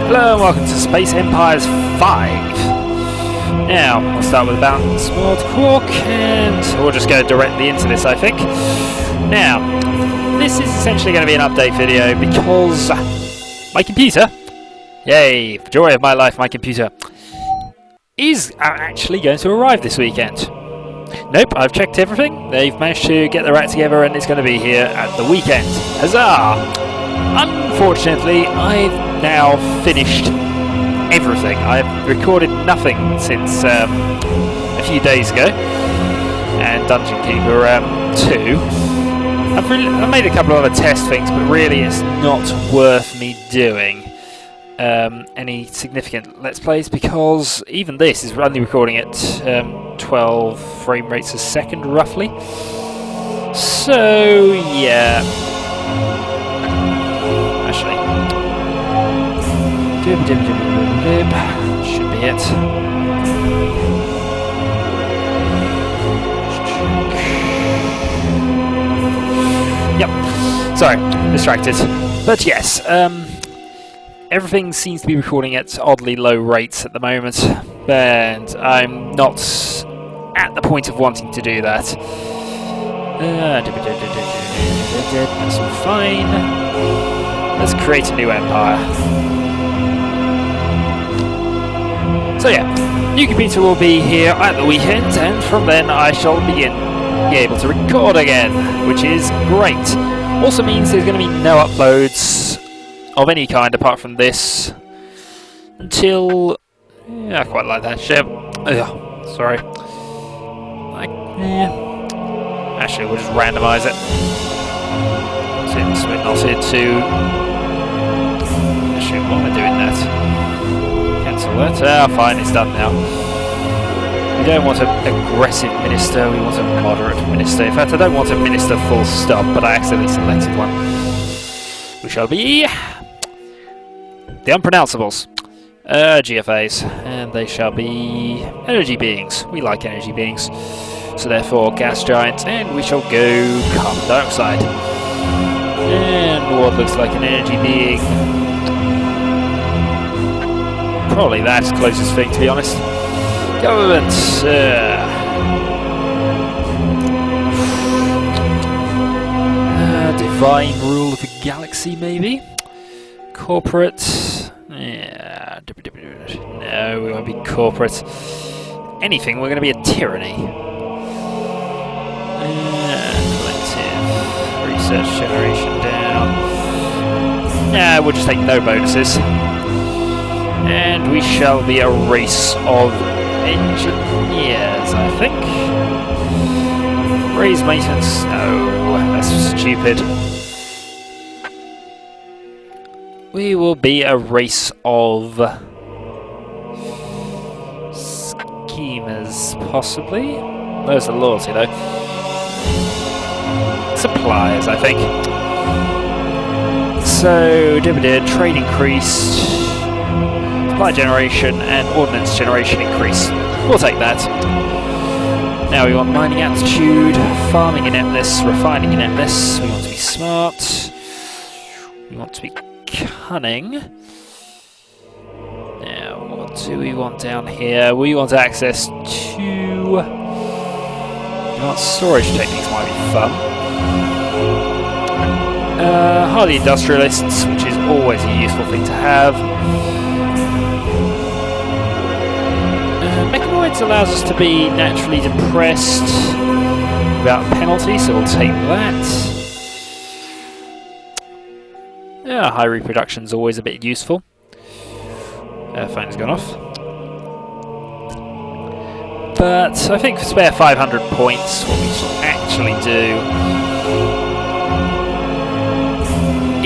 Hello and welcome to Space Empires 5. Now, we'll start with a balanced world quark and we'll just go directly into this, I think. Now, this is essentially going to be an update video because my computer, yay, the joy of my life, my computer, is actually going to arrive this weekend. Nope, I've checked everything. They've managed to get their act together and it's going to be here at the weekend. Huzzah! Unfortunately, I've now finished everything. I've recorded nothing since a few days ago, and Dungeon Keeper 2. I've made a couple of other test things, but really it's not worth me doing any significant Let's Plays, because even this is only recording at 12 frame rates a second, roughly. So, yeah. Actually, should be it. Yep. Sorry, distracted. But yes, everything seems to be recording at oddly low rates at the moment, and I'm not at the point of wanting to do that. That's fine. Let's create a new empire. So yeah, new computer will be here at the weekend, and from then I shall be able to record again, which is great. Also means there's going to be no uploads of any kind apart from this until... yeah, I quite like that ship. Sorry. Actually, we'll just randomise it. Since we're not here to... actually, why am I doing that? Cancel that. Ah, fine, it's done now. We don't want an aggressive minister, we want a moderate minister. In fact, I don't want a minister full stop, but I accidentally selected one. We shall be... the unpronounceables. GFAs. And they shall be energy beings. We like energy beings. So therefore, gas giants, and we shall go carbon dioxide. And what looks like an energy being. Probably that's the closest thing, to be honest. Government. Divine rule of the galaxy, maybe? Corporate. Yeah. No, we won't be corporate. Anything, we're going to be a tyranny. Collective. Research generation down. Nah, we'll just take no bonuses. And we shall be a race of engineers, I think. Raise maintenance. No, that's stupid. We will be a race of schemers, possibly. Those are loyalty, though. Suppliers, I think. So, trade increased, supply generation and ordnance generation increase. We'll take that. Now we want mining aptitude, farming ineptness, refining ineptness. We want to be smart. We want to be cunning. Now, what do we want down here? We want access to... advanced storage techniques might be fun. Hardy industrialists, which is always a useful thing to have. Mechanoids allows us to be naturally depressed without penalty, so we'll take that. High reproduction's always a bit useful. Phone's gone off. But I think for spare 500 points, what we shall actually do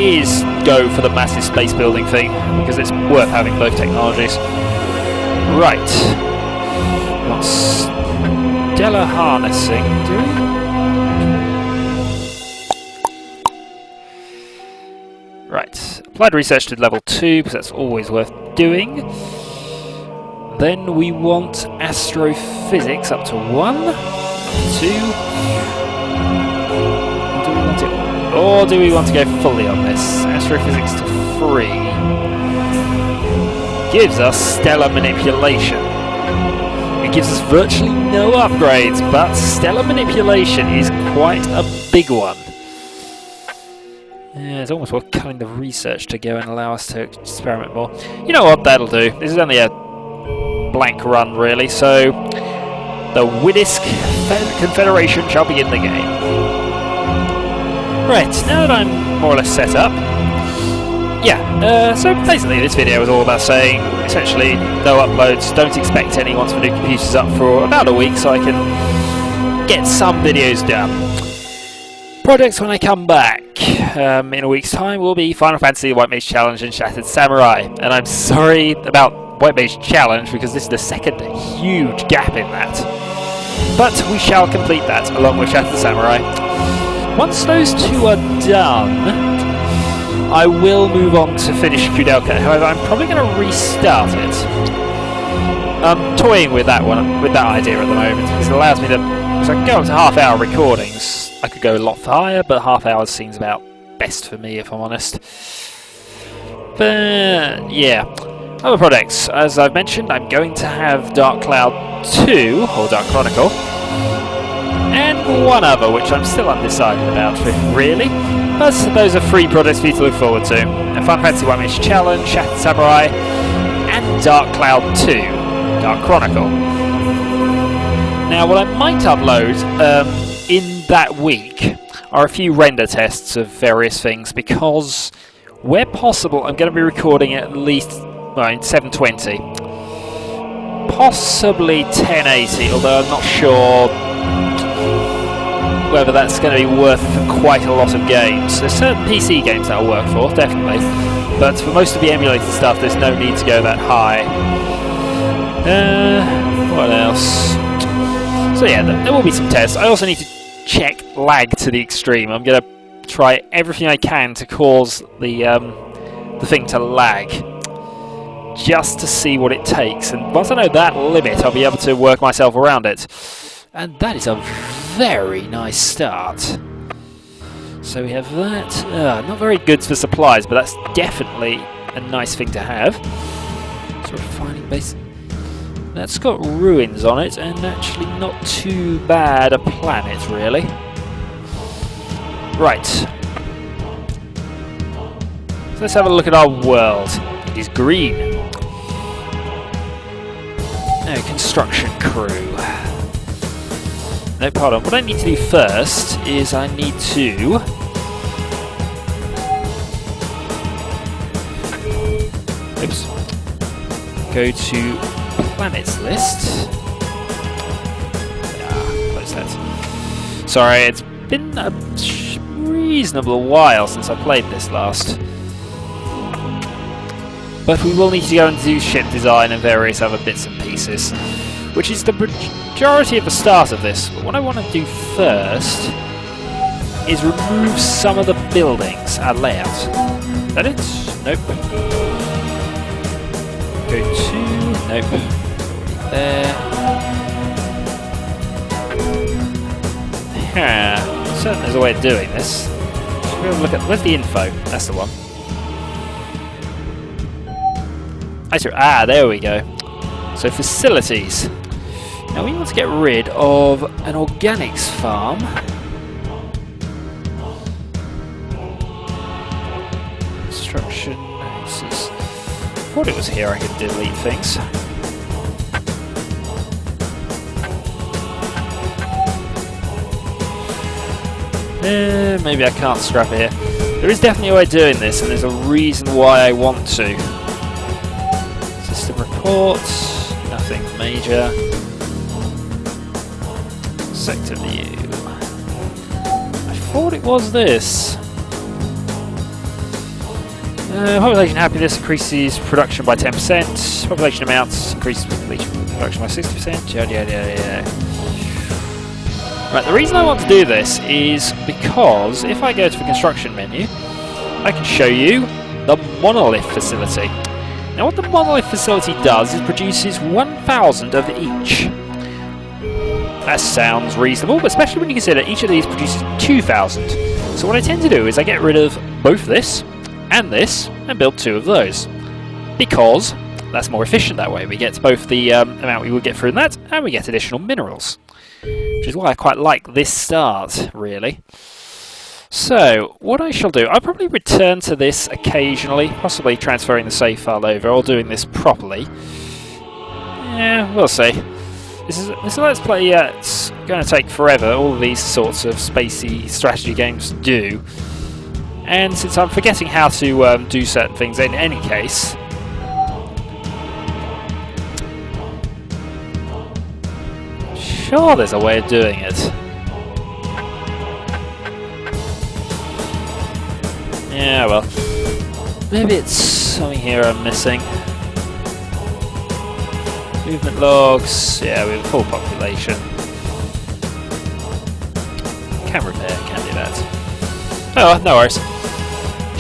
is go for the massive space building thing, because it's worth having both technologies. Right. We want stellar harnessing, do we? Right. Applied research to level 2, because that's always worth doing. Then we want astrophysics up to 1, up to 2. Do we want it, or do we want to go fully on this? Astrophysics to 3. gives us stellar manipulation. It gives us virtually no upgrades, but stellar manipulation is quite a big one. Yeah, it's almost worth cutting the research to go and allow us to experiment more. You know what, that'll do. This is only a blank run, really, so the Widdisk Confederation shall begin the game. Right, now that I'm more or less set up, yeah, so basically this video was all about saying, essentially, no uploads, don't expect any once my new computer's up for about a week so I can get some videos done. Projects when I come back in a week's time will be Final Fantasy, White Mage Challenge and Shattered Samurai. And I'm sorry about White Mage Challenge because this is the second huge gap in that. But we shall complete that along with Shattered Samurai. Once those two are done, I will move on to finish Kudelka. However, I'm probably going to restart it. I'm toying with that one, with that idea at the moment, because it allows me to, because I can go up to half-hour recordings. I could go a lot higher, but half hour seems about best for me, if I'm honest. But yeah, other projects. As I've mentioned, I'm going to have Dark Cloud 2 or Dark Chronicle, and one other which I'm still undecided about, really. But those are 3 projects for you to look forward to: a Final Fantasy White Mage Challenge, Shattered Samurai, and Dark Cloud 2, Dark Chronicle. Now, what I might upload in that week are a few render tests of various things, because where possible I'm going to be recording at least 720, possibly 1080, although I'm not sure whether that's going to be worth it for quite a lot of games. There's certain PC games that'll work for, definitely, but for most of the emulated stuff there's no need to go that high. What else? So yeah, there will be some tests. I also need to check lag to the extreme. I'm going to try everything I can to cause the thing to lag, just to see what it takes. And once I know that limit, I'll be able to work myself around it. And that is a very nice start. So we have that. Not very good for supplies, but that's definitely a nice thing to have. Sort of refining base. That's got ruins on it, and actually not too bad a planet, really. Right. So let's have a look at our world. It is green. No, construction crew. No, pardon. What I need to do first is I need to... Oops. Go to... planets list. Close that. Sorry, it's been a reasonable while since I played this last. But we will need to go and do ship design and various other bits and pieces, which is the majority of the start of this. But what I want to do first is remove some of the buildings and layout. Is that it? Nope. Go to... Nope. There. Certainly there's a way of doing this. We'll look at, where's the info? That's the one. There we go. So facilities. Now we want to get rid of an organics farm. Construction. I thought it was here I could delete things. Maybe I can't scrap it here. There is definitely a way of doing this, and there's a reason why I want to. System reports, nothing major. Sector view. I thought it was this. Population happiness increases production by 10%. Population amounts increases production by 60%. Yada yada yada yada. Right, the reason I want to do this is because if I go to the construction menu, I can show you the monolith facility. Now what the monolith facility does is produces 1,000 of each. That sounds reasonable, but especially when you consider each of these produces 2,000. So what I tend to do is I get rid of both this and build 2 of those. Because That's more efficient that way. We get both the amount we would get from that, and we get additional minerals. Which is why I quite like this start, really. So, what I shall do, I'll probably return to this occasionally, possibly transferring the save file over, or doing this properly. Yeah, we'll see. This is a Let's Play, it's going to take forever, all of these sorts of spacey strategy games do. And since I'm forgetting how to do certain things in any case, sure there's a way of doing it. Yeah, well, maybe it's something here I'm missing. Movement logs, yeah, we have a full population. Can repair, can do that. Oh, no worries.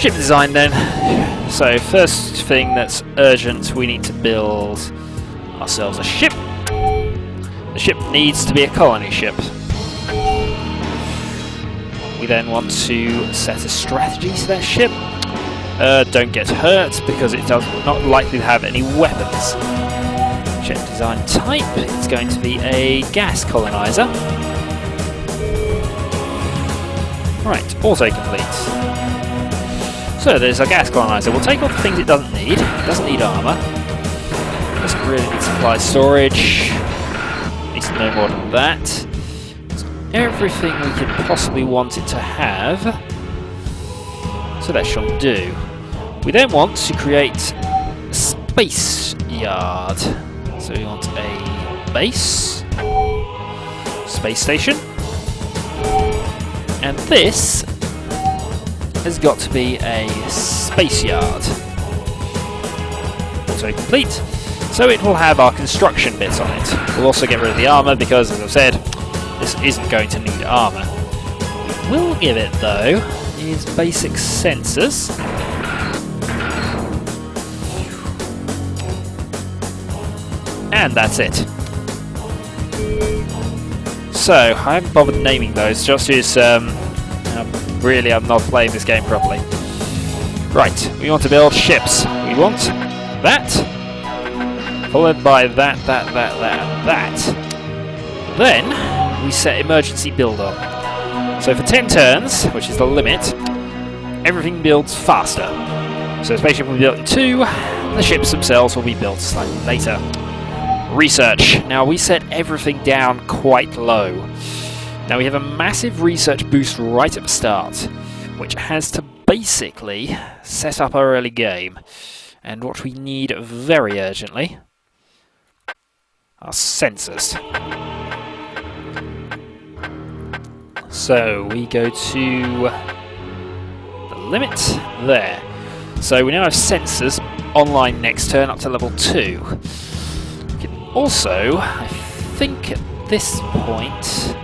Ship design then. So, first thing that's urgent, we need to build ourselves a ship. The ship needs to be a colony ship. We then want to set a strategy to that ship. Don't get hurt, because it does not likely to have any weapons. Ship design type, it's going to be a gas colonizer. Right, autocomplete. So there's our gas colonizer. We'll take all the things it doesn't need. It doesn't need armour. Doesn't really need supply storage. Needs to know more than that. Everything we could possibly want it to have. So that shall do. We then want to create a space yard. So we want a base, space station, and this has got to be a space yard. Also complete. So it will have our construction bits on it. We'll also get rid of the armour because, as I've said, this isn't going to need armour. We will give it, though, is basic sensors. And that's it. So, I haven't bothered naming those, just as really I'm not playing this game properly. Right, we want to build ships. We want that, followed by that. Then, we set emergency build on. So for 10 turns, which is the limit, everything builds faster. So the spaceship will be built in 2, the ships themselves will be built slightly later. Research. Now we set everything down quite low. Now we have a massive research boost right at the start, which has to basically set up our early game. And what we need very urgently are sensors. So we go to the limit there. So we now have sensors online next turn up to level 2. We can also, I think at this point,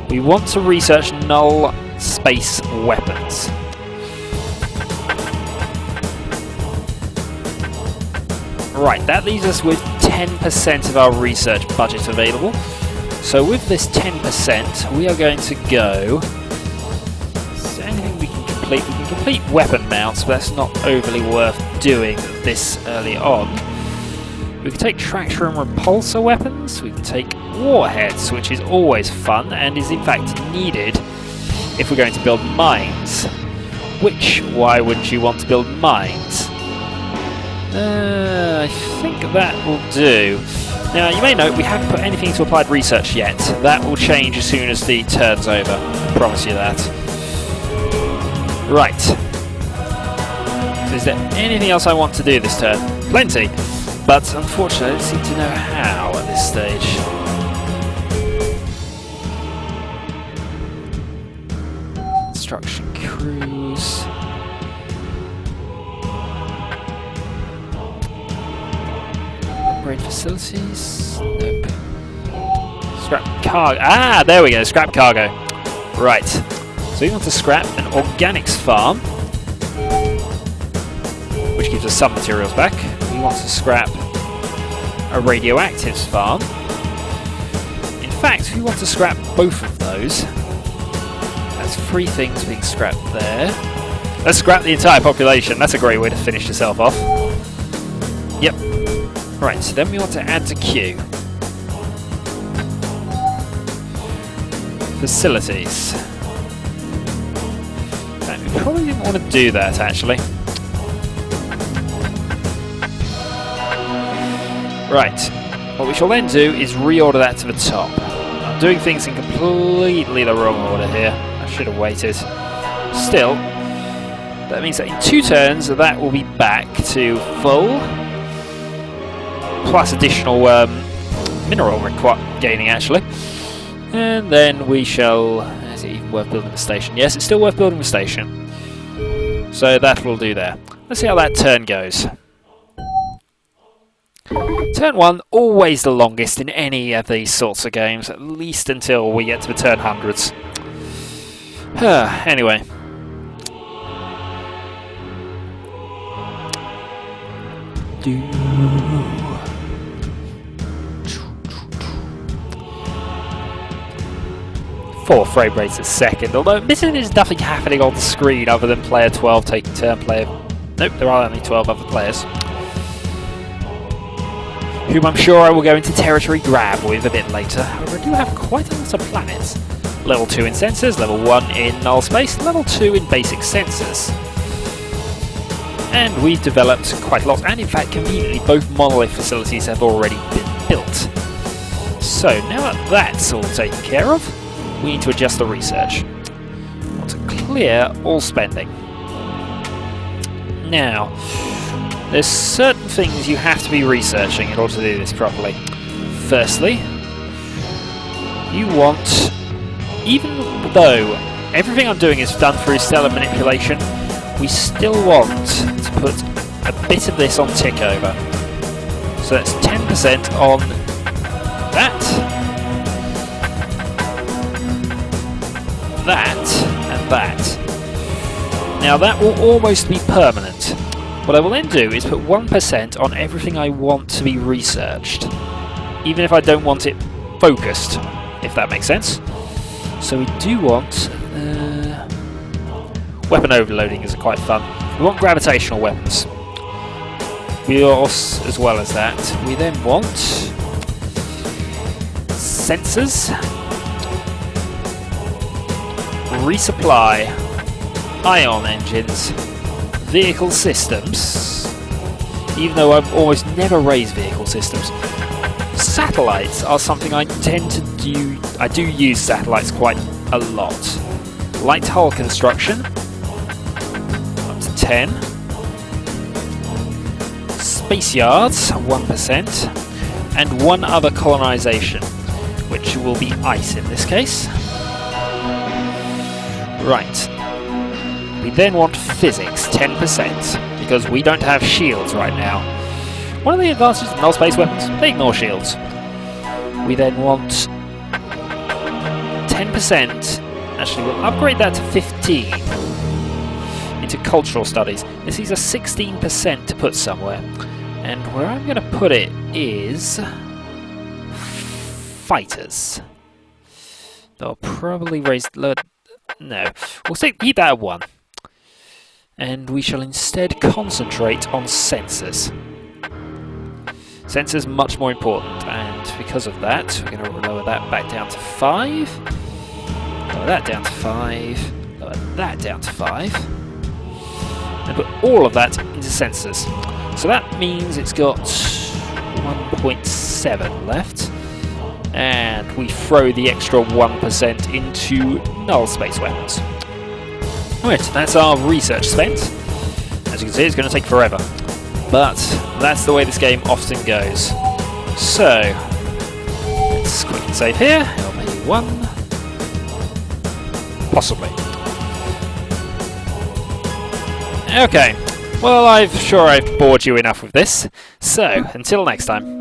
we want to research null space weapons. Right, that leaves us with 10% of our research budget available. So with this 10%, we are going to go... Is there anything we can complete? We can complete weapon mounts, but that's not overly worth doing this early on. We can take tractor and repulsor weapons. We can take warheads, which is always fun, and is in fact needed if we're going to build mines. Which, why wouldn't you want to build mines? I think that will do. Now, you may note we haven't put anything into applied research yet. That will change as soon as the turn's over. I promise you that. Right. So is there anything else I want to do this turn? Plenty. But unfortunately, I don't seem to know how at this stage. Construction crews. Upgrade facilities? Nope. Scrap cargo. Ah, there we go. Scrap cargo. Right. So we want to scrap an organics farm, which gives us some materials back. We want to scrap a radioactives farm. In fact, we want to scrap both of those. That's 3 things being scrapped there. Let's scrap the entire population. That's a great way to finish yourself off. Yep. Right, so then we want to add to queue. Facilities. And we probably didn't want to do that, actually. Right. What we shall then do is reorder that to the top. I'm doing things in completely the wrong order here. I should have waited. Still, that means that in 2 turns that will be back to full, plus additional mineral gaining actually. And then we shall... Is it even worth building the station? Yes, it's still worth building the station. So that will do there. Let's see how that turn goes. Turn 1, always the longest in any of these sorts of games, at least until we get to the turn hundreds. Anyway. Four frame rates a second, although admittedly there's nothing happening on the screen other than player 12 taking turn player... Nope, there are only 12 other players. Whom I'm sure I will go into territory grab with a bit later. However, I do have quite a lot of planets. Level 2 in sensors, level 1 in null space, level 2 in basic sensors. And we've developed quite a lot, and in fact conveniently both monolith facilities have already been built. So now that that's all taken care of, we need to adjust the research. We want to clear all spending. Now, there's certain things you have to be researching in order to do this properly. Firstly, you want, even though everything I'm doing is done through stellar manipulation, we still want to put a bit of this on tick over. So that's 10% on that, and that. Now that will almost be permanent. What I will then do is put 1% on everything I want to be researched, even if I don't want it focused, if that makes sense. So we do want... weapon overloading is quite fun. We want gravitational weapons. We also, as well as that, we then want sensors, resupply, ion engines, vehicle systems, even though I've almost never raised vehicle systems. Satellites are something I tend to do. I do use satellites quite a lot. Light hull construction, up to 10. Space yards, 1%. And one other colonization, which will be ice in this case. Right. We then want physics, 10%, because we don't have shields right now. One of the advantages of null space weapons, they ignore shields. We then want 10%, actually we'll upgrade that to 15 into cultural studies. This is a 16% to put somewhere. And where I'm going to put it is fighters. They'll probably raise... No, we'll keep that at 1. And we shall instead concentrate on sensors. Sensors much more important, and because of that, we're going to lower that back down to 5. Lower that down to 5. Lower that down to 5. And put all of that into sensors. So that means it's got 1.7 left. And we throw the extra 1% into null space weapons. Right, that's our research spent. As you can see, it's going to take forever. But that's the way this game often goes. So, let's quickly save here. LP 1. Possibly. Okay. Well, I'm sure I've bored you enough with this. So, until next time.